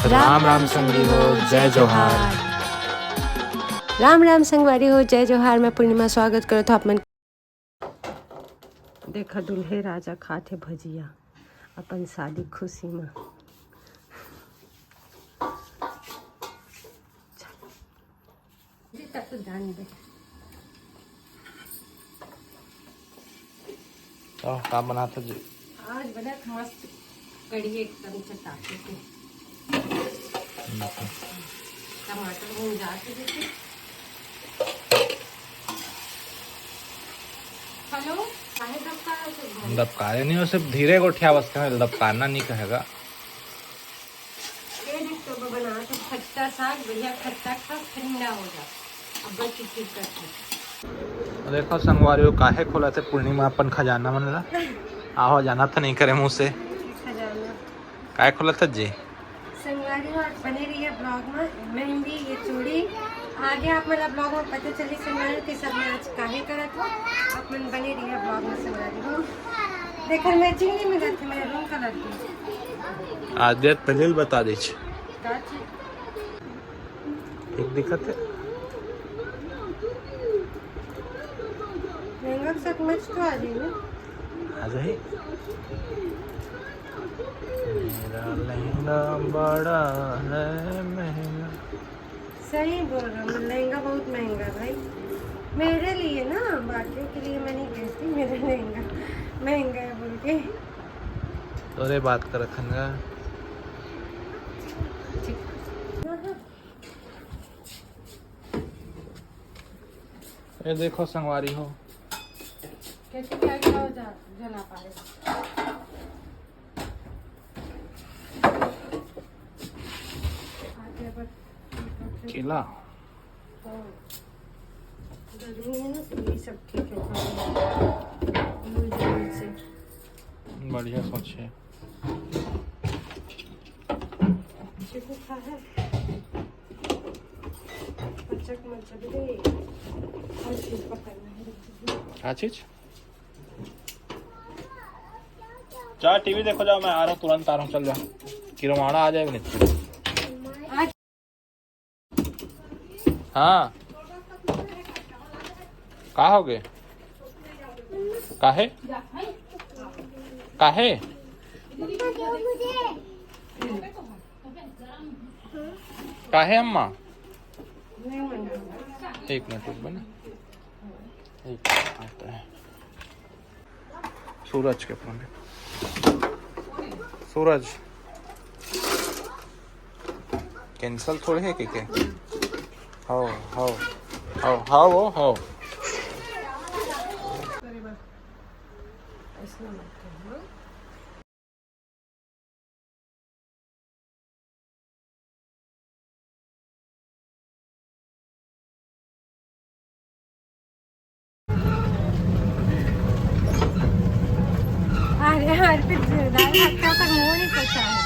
राम राम संगी हो, जय जोहार। राम राम संगवारी हो, जय जोहार। मैं पूर्णिमा स्वागत करो तो आपमन देखा दुल्हे राजा खाते भजिया अपन शादी खुशी में। तो ध्यान दे तो का बनाता जी? आज बड़ा मस्त कड़ी एकदम चटाके के टमाटर भून जाते देते। हेलो काहे दबकारे नहीं हो, सिर्फ धीरे को उठिया बस कहे, दबकाना नहीं कहेगा। तो बना तो खट्टा साग बढ़िया खट्टा खा ठंडा हो जा। अब बस चिप करते देखो संगवारियों काहे खोला थे पूर्णिमा अपन खजाना मन ला आहो जाना था नहीं करे मुँह से खजाना काहे खोला था जी? संगवारी हो बने रही है ब्लॉग में। मेहंदी ये चूड़ी आगे आप मेरा ब्लॉग में पता चली संगवारी के सब में आज काहे करत हो। आप मन बने रही है ब्लॉग में संगवारी हो। देखर मैचिंग नहीं मिला थे मेरे रूम कलर की। आज देर पहले बता दे एक दिक्कत है लहंगा के साथ मैच तो आ जाए ना। आ जाए मेरा लहंगा बड़ा है महंगा। सही बोल रहा हूँ, लहंगा बहुत महंगा है भाई मेरे लिए ना, बाकियों के लिए मैं नहीं कहती। मेरा लहंगा महंगा है बोल के तोरे बात कर रखा। ये देखो संगवारी हो कैसे क्या खाओ जा जला पाए। केला गर्मी है ना तो ये सब ठीक है। बढ़िया सोच है। क्या चीज? जा टीवी देखो जाओ, मैं आ रहा हूँ, तुरंत आ रहा हूँ, चल जाओ। किरमाड़ा आ जाएगा नहीं। हाँ का हो गए? काहे काहे काहे अम्मा? एक मिनट रुक बना, एक आता है सूरज के फोन में। सूरज कैंसल थोड़े है क्या? हो हो हो हो हो अरे यार फिर दाल भात का पर मुंह नहीं पचा है।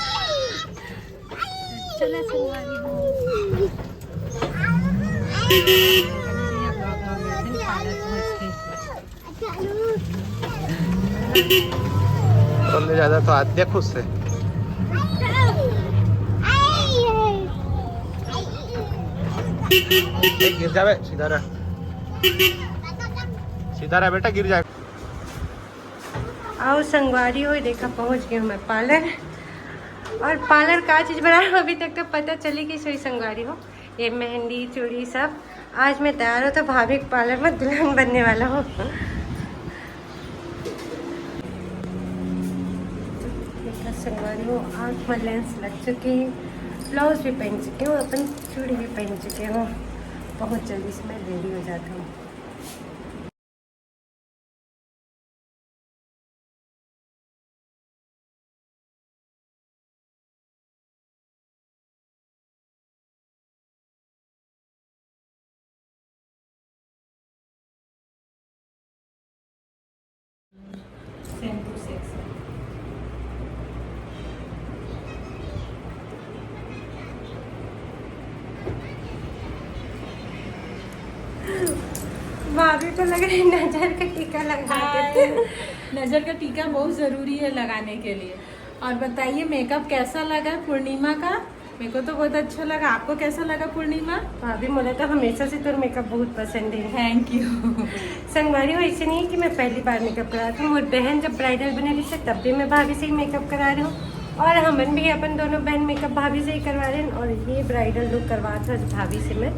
चला संगवारी हो ले ज्यादा तो आद्या खुश से गिर जावे। सीधा रह, सीधा रह बेटा, गिर जाए। आओ संगवारी हो देखा पहुंच गए मैं पार्लर। और पार्लर का चीज़ बना अभी तक तो पता चली कि सही संगवारी हो। ये मेहंदी चूड़ी सब आज मैं तैयार हो तो भाभी के पार्लर में दुल्हन बनने वाला हूँ। देखा संगवारी हो आँख में लेंस लग चुके हैं, ब्लाउज भी पहन चुके हूँ, अपन चूड़ी भी पहन चुके हूँ। बहुत जल्दी से मैं रेडी हो जाता हूँ। भाभी को लग रहा है नजर का टीका लगा देते। नजर का टीका बहुत जरूरी है लगाने के लिए। और बताइए मेकअप कैसा लगा पूर्णिमा का? मेरे को तो बहुत अच्छा लगा, आपको कैसा लगा पूर्णिमा? भाभी मुझे तो हमेशा से तो मेकअप बहुत पसंद है। Thank you. संगवारी हो ऐसे नहीं है कि मैं पहली बार मेकअप करा रही हूँ, और बहन जब ब्राइडल बने रही थी तब भी मैं भाभी से ही मेकअप करा रही हूँ, और हमन भी अपन दोनों बहन मेकअप भाभी से ही करवा रहे हैं। और ये ब्राइडल लुक करवा था भाभी से मैं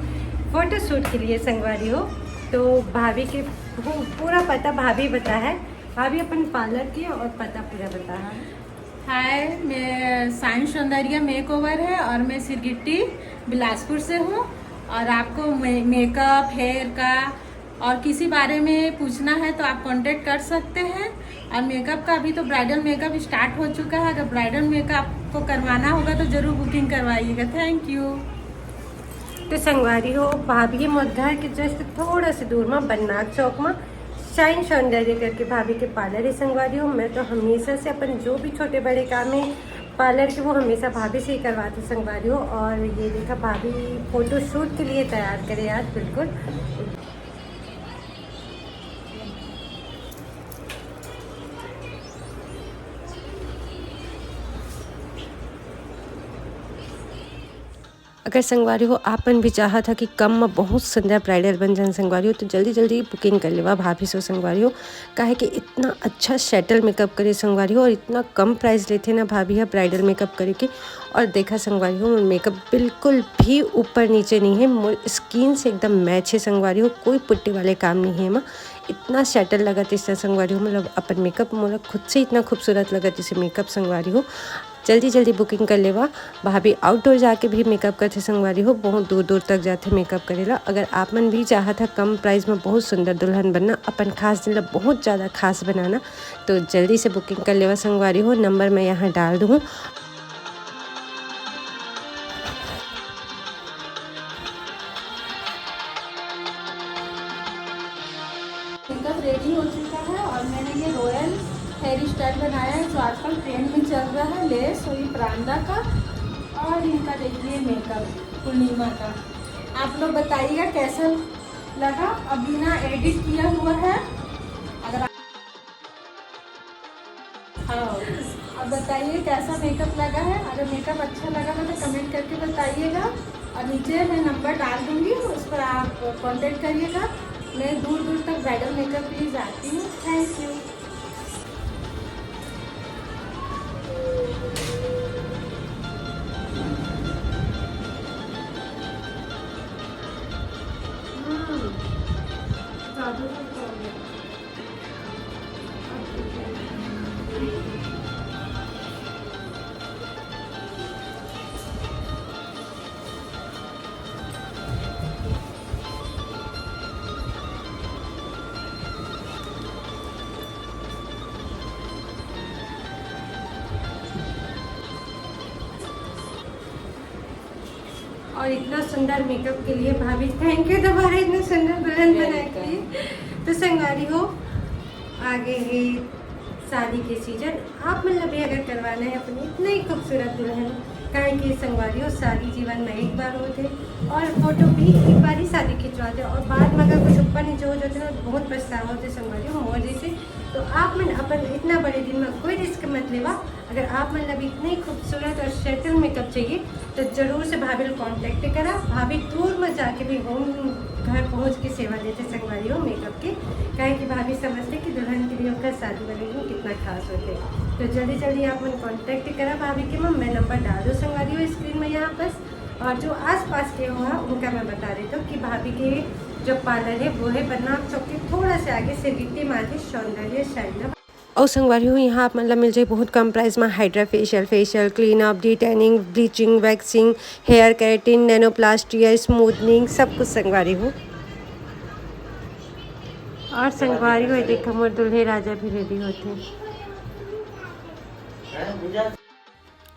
फ़ोटो शूट के लिए संगवारी हो। तो भाभी के पूरा पता भाभी बता है, भाभी अपन पार्लर की और पता पूरा बता है। हाय, मैं साइंस सौंदर्य मेकओवर है और मैं सिरगिट्टी बिलासपुर से हूँ। और आपको मेकअप हेयर का और किसी बारे में पूछना है तो आप कांटेक्ट कर सकते हैं। और मेकअप का अभी तो ब्राइडल मेकअप स्टार्ट हो चुका है, अगर ब्राइडल मेकअप आपको करवाना होगा तो ज़रूर बुकिंग करवाइएगा। Thank you. तो संगवारी हो भाभी के मोर घर के जस्ट थोड़ा सा दूर में बननाथ चौक में शाइन सौंदर्य करके भाभी के पार्लर है संगवारी हो। मैं तो हमेशा से अपन जो भी छोटे बड़े काम है पार्लर के वो हमेशा भाभी से ही करवाते संगवारी हो। और ये देखा भाभी फोटो शूट के लिए तैयार करे आज बिल्कुल। अगर संगवारी हो आपन भी चाहा था कि कम में बहुत सुंदर ब्राइडल बन जाए संगवारी हो, तो जल्दी जल्दी बुकिंग कर लेवा भाभी से संगवारी हो। काहे कि इतना अच्छा सेटल मेकअप करे संगवारी हो, और इतना कम प्राइस लेते ना भाभी है ब्राइडल मेकअप करे के। और देखा संगवारी हो मेकअप बिल्कुल भी ऊपर नीचे नहीं है, स्किन से एकदम मैच है संगवारी हो, कोई पुट्टी वाले काम नहीं है। माँ इतना सेटल लगा इससे संगवारी हो, मतलब अपन मेकअप मतलब खुद से इतना खूबसूरत लगा जैसे मेकअप संगवारी हो। जल्दी जल्दी बुकिंग कर लेवा। भाभी आउटडोर जाके भी मेकअप करते संगवारी हो, बहुत दूर दूर तक जाते मेकअप करेला। अगर आप मन भी चाहा था कम प्राइस में बहुत सुंदर दुल्हन बनना, अपन खास दिन बहुत ज़्यादा खास बनाना, तो जल्दी से बुकिंग कर लेवा संगवारी हो। नंबर मैं यहाँ डाल दूँ। मेकअप रेडी हो चुका है और मैंने ये रॉयल हेयर स्टाइल बनाया है जो आजकल ट्रेंड में चल रहा है, लेस और ये परांदा का। और इनका देखिए मेकअप पूर्णिमा का। आप लोग बताइएगा कैसा लगा, अब बिना एडिट किया हुआ है। अगर हाँ, अब बताइए कैसा मेकअप लगा है। अगर मेकअप अच्छा लगा है तो कमेंट करके बताइएगा, और नीचे मैं नंबर डाल दूँगी, उस पर आप कांटेक्ट करिएगा। मैं दूर दूर तक ब्राइडल मेकअप के लिए जाती हूँ। Thank you. और इतना सुंदर मेकअप के लिए भाभी थैंक यू दोबारा, इतना सुंदर दुल्हन बनाने के लिए। तो संगवारी हो आगे है शादी के सीजन, आप मतलब भी अगर करवाना है अपनी इतना ही खूबसूरत दुल्हन, काहे कि संगवारी हो शादी जीवन में एक बार होते, और फोटो भी एक बार ही शादी खिंचवाते, और बाद में अगर कुछ ऊपर नीचे हो जाते ना तो बहुत पछतावा होते संगवारी हो मोर जैसे। तो आप मन अपन इतना बड़े दिन में कोई रिस्क मत लेवा। अगर आप मतलब इतनी खूबसूरत और सेटल मेकअप चाहिए तो ज़रूर से भाभी को कॉन्टेक्ट करा। भाभी दूर में जाके भी होम घर पहुंच के सेवा देते संगवारी हो मेकअप के, काहे कि भाभी समझते कि दुल्हन के लिए उनका शादी बनेगी कितना खास होते। तो जल्दी जल्दी आप मन कॉन्टेक्ट करा भाभी के। मैं नंबर डाल दूँ संगवारी हो स्क्रीन में यहाँ पर, और जो आसपास के हुआ उनका मैं बता देती हूँ कि भाभी के जो पार्लर है वो है बननाथ चौक के थोड़ा से आगे सिरगिट्टी मार्केट सौंदर्य शाइन। और संगवारी हो यहाँ आप मतलब मिल जाए बहुत कम प्राइस में hydra facial, clean up, detanning, bleaching, waxing, hair keratin, nanoplasty, smoothening, सब कुछ संगवारी हो। और संगवारी हो देखो मोर दुल्हे राजा भी रेडी होते हैं।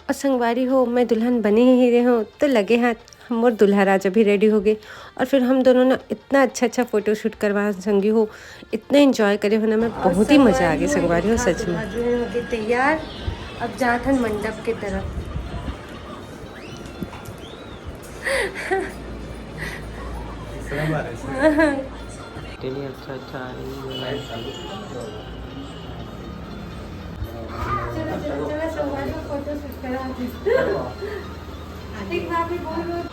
और संगवारी हो मैं दुल्हन बने ही रहे हूँ तो लगे हाथ मोर दुल्हा राजा भी रेडी हो गए, और फिर हम दोनों ना इतना अच्छा फोटो शूट करवा संगी हो, इतना एंजॉय करे हो ना, मैं बहुत ही मज़ा आ गया संगवारी हो सच में। हो गए तैयार, अब जात हन मंडप के तरफ। अच्छा आ रही है। फोटो शूट करा एक भाभी बोल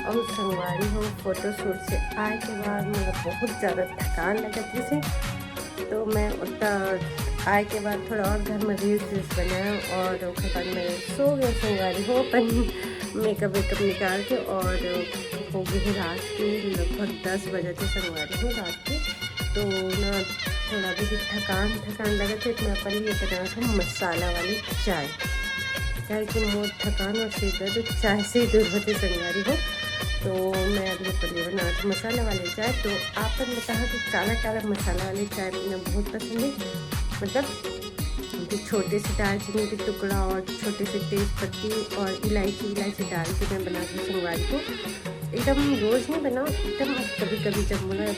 और संगवारी हो फोटोशूट से आए के बाद मुझे बहुत ज़्यादा थकान लगती थी, तो मैं उतना आए के बाद थोड़ा और घर में रील्स बनाया और उसके बाद मैं सो गई संगवारी हो अपन मेकअप वेकअप निकाल के, और हो गई रात के लगभग 10 बजे थे संगवारी हो रात के। तो ना थोड़ा भी थकान लगा था, तो मैं अपन ये बनाया था मसाला वाली चाय, चाय की मोट थकान और सिर दर्द चाय से दूर होती संगवारी हो। तो मैं अभी पहले बनाया था मसाला वाली चाय। तो आपने बताया कि काला काला मसाला वाली चाय पीना बहुत पसंद है, मतलब छोटे से दालचीनी के टुकड़ा और छोटे से तेज पत्ती और इलायची डाल के मैं बनाती हूँ संगवारी को। एकदम रोज़ नहीं बनाओ, एकदम कभी कभी जब मुझे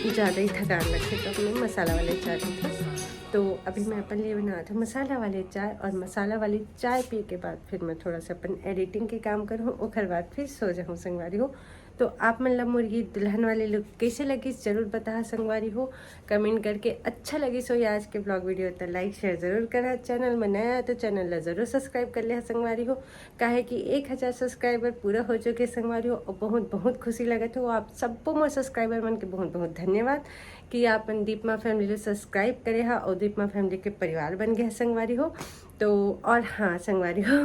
ज़्यादा ही थकान लगती तो मैं मसाला वाली चाय पीती हूँ। तो अभी मैं अपन लिए बनाया था मसाला वाली चाय, और मसाला वाली चाय पी के बाद फिर मैं थोड़ा सा अपन एडिटिंग के काम करूँ, और बाद फिर सो जाऊँ संगवारी हो। तो आप मतलब मुर्गी दुल्हन वाली लुक कैसे लगी ज़रूर बता संगवारी हो कमेंट करके। अच्छा लगी सो ये आज के ब्लॉग वीडियो तो लाइक शेयर ज़रूर करा, चैनल में नया है तो चैनल ला ज़रूर सब्सक्राइब कर लिया संगवारी हो, काहे कि 1000 सब्सक्राइबर पूरा हो चुके संगवारी हो, और बहुत बहुत खुशी लगे तो आप सबको मोर सब्सक्राइबर मन के बहुत बहुत धन्यवाद कि आप दीपमा फैमिली सब्सक्राइब करे हा और दीपमा फैमिली के परिवार बन गए संगवारी हो। तो और हाँ संगवारी हो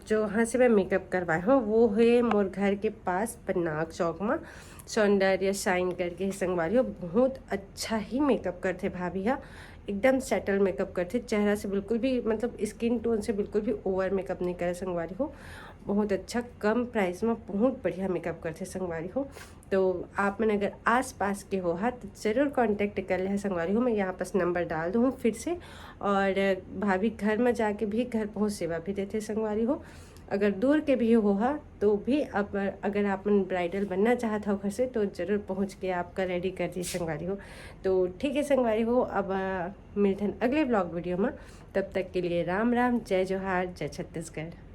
जो हाँ से मैं मेकअप करवाए हूँ वो है मोर घर के पास पन्नाग चौक में सौंदर्य शाइन करके संगवारी हो। बहुत अच्छा ही मेकअप करते भाभी हा, एकदम सेटल मेकअप करते, चेहरा से बिल्कुल भी मतलब स्किन टोन से बिल्कुल भी ओवर मेकअप नहीं करे संगवारी हो। बहुत अच्छा कम प्राइस में बहुत बढ़िया मेकअप करते संगवारी हो। तो आप मैंने अगर आस पास के हो तो ज़रूर कांटेक्ट कर ले संगवारी हो। मैं यहाँ पास नंबर डाल दूँ फिर से, और भाभी घर में जाके भी घर पहुँच सेवा भी देते संगवारी हो। अगर दूर के भी हो तो भी अब अगर आप ब्राइडल बनना चाहता हो घर से तो ज़रूर पहुँच के आपका रेडी कर दी संगवारी हो। तो ठीक है संगवारी हो, अब मिलते हैं अगले ब्लॉग वीडियो में, तब तक के लिए राम राम, जय जोहार, जय छत्तीसगढ़।